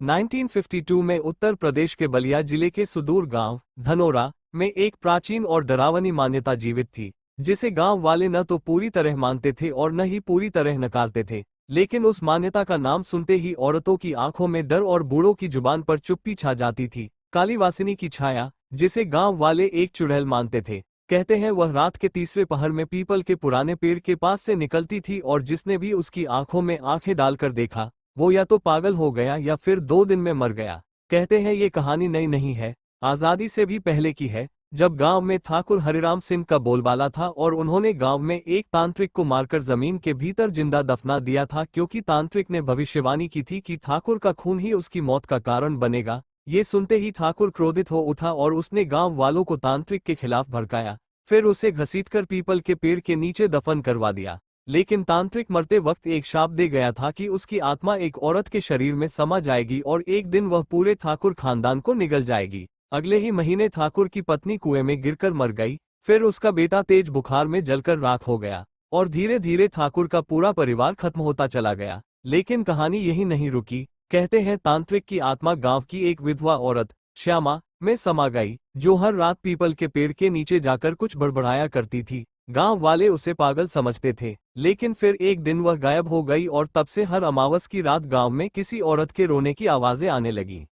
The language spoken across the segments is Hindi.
1952 में उत्तर प्रदेश के बलिया जिले के सुदूर गांव धनोरा में एक प्राचीन और डरावनी मान्यता जीवित थी, जिसे गांव वाले न तो पूरी तरह मानते थे और न ही पूरी तरह नकारते थे। लेकिन उस मान्यता का नाम सुनते ही औरतों की आंखों में डर और बूढ़ों की जुबान पर चुप्पी छा जाती थी। कालीवासिनी की छाया, जिसे गांव वाले एक चुड़ैल मानते थे। कहते हैं वह रात के तीसरे पहर में पीपल के पुराने पेड़ के पास से निकलती थी और जिसने भी उसकी आंखों में आंखें डालकर देखा, वो या तो पागल हो गया या फिर 2 दिन में मर गया। कहते हैं ये कहानी नई नहीं है, आज़ादी से भी पहले की है, जब गांव में ठाकुर हरिराम सिंह का बोलबाला था और उन्होंने गांव में एक तांत्रिक को मारकर जमीन के भीतर जिंदा दफना दिया था, क्योंकि तांत्रिक ने भविष्यवाणी की थी कि ठाकुर का खून ही उसकी मौत का कारण बनेगा। ये सुनते ही ठाकुर क्रोधित हो उठा और उसने गांव वालों को तांत्रिक के खिलाफ भड़काया। फिर उसे घसीटकर पीपल के पेड़ के नीचे दफन करवा दिया। लेकिन तांत्रिक मरते वक्त एक शाप दे गया था कि उसकी आत्मा एक औरत के शरीर में समा जाएगी और एक दिन वह पूरे ठाकुर खानदान को निगल जाएगी। अगले ही महीने ठाकुर की पत्नी कुएं में गिरकर मर गई। फिर उसका बेटा तेज बुखार में जलकर राख हो गया और धीरे धीरे ठाकुर का पूरा परिवार खत्म होता चला गया। लेकिन कहानी यही नहीं रुकी। कहते हैं तांत्रिक की आत्मा गांव की एक विधवा औरत श्यामा में समा गई, जो हर रात पीपल के पेड़ के नीचे जाकर कुछ बड़बड़ाया करती थी। गांव वाले उसे पागल समझते थे, लेकिन फिर एक दिन वह गायब हो गई और तब से हर अमावस की रात गांव में किसी औरत के रोने की आवाजें आने लगीं,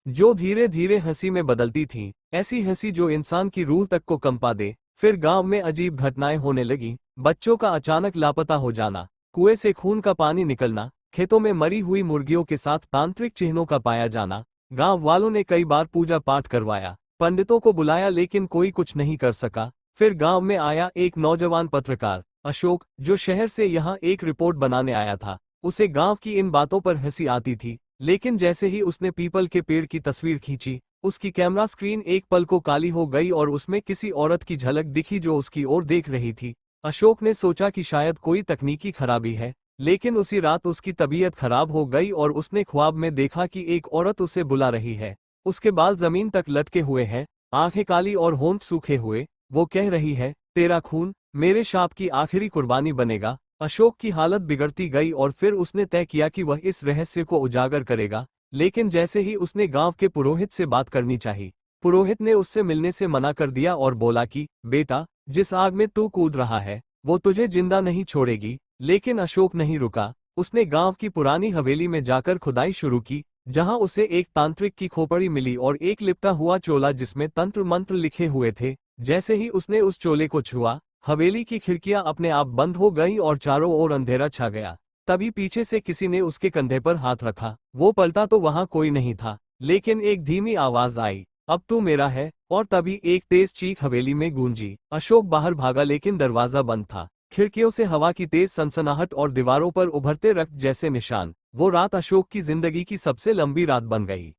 जो धीरे धीरे हंसी में बदलती थीं, ऐसी हंसी जो इंसान की रूह तक को कंपा दे। फिर गांव में अजीब घटनाएं होने लगीं, बच्चों का अचानक लापता हो जाना, कुएं से खून का पानी निकलना, खेतों में मरी हुई मुर्गियों के साथ तांत्रिक चिन्हों का पाया जाना। गांव वालों ने कई बार पूजा पाठ करवाया, पंडितों को बुलाया, लेकिन कोई कुछ नहीं कर सका। फिर गांव में आया एक नौजवान पत्रकार अशोक, जो शहर से यहाँ एक रिपोर्ट बनाने आया था। उसे गांव की इन बातों पर हंसी आती थी, लेकिन जैसे ही उसने पीपल के पेड़ की तस्वीर खींची, उसकी कैमरा स्क्रीन एक पल को काली हो गई और उसमें किसी औरत की झलक दिखी जो उसकी ओर देख रही थी। अशोक ने सोचा कि शायद कोई तकनीकी खराबी है, लेकिन उसी रात उसकी तबीयत खराब हो गई और उसने ख्वाब में देखा कि एक औरत उसे बुला रही है। उसके बाल जमीन तक लटके हुए हैं, आंखें काली और होंठ सूखे हुए। वो कह रही है, तेरा खून मेरे शाप की आखिरी कुर्बानी बनेगा। अशोक की हालत बिगड़ती गई और फिर उसने तय किया कि वह इस रहस्य को उजागर करेगा। लेकिन जैसे ही उसने गांव के पुरोहित से बात करनी चाहिए, पुरोहित ने उससे मिलने से मना कर दिया और बोला कि बेटा, जिस आग में तू कूद रहा है वो तुझे जिंदा नहीं छोड़ेगी। लेकिन अशोक नहीं रुका। उसने गांव की पुरानी हवेली में जाकर खुदाई शुरू की, जहां उसे एक तांत्रिक की खोपड़ी मिली और एक लिपटा हुआ चोला जिसमें तंत्र मंत्र लिखे हुए थे। जैसे ही उसने उस चोले को छुआ, हवेली की खिड़कियां अपने आप बंद हो गईं और चारों ओर अंधेरा छा गया। तभी पीछे से किसी ने उसके कंधे पर हाथ रखा। वो पलटा तो वहां कोई नहीं था, लेकिन एक धीमी आवाज आई, अब तू मेरा है। और तभी एक तेज चीख हवेली में गूंजी। अशोक बाहर भागा, लेकिन दरवाजा बंद था। खिड़कियों से हवा की तेज सनसनाहट और दीवारों पर उभरते रक्त जैसे निशान। वो रात अशोक की जिंदगी की सबसे लंबी रात बन गई।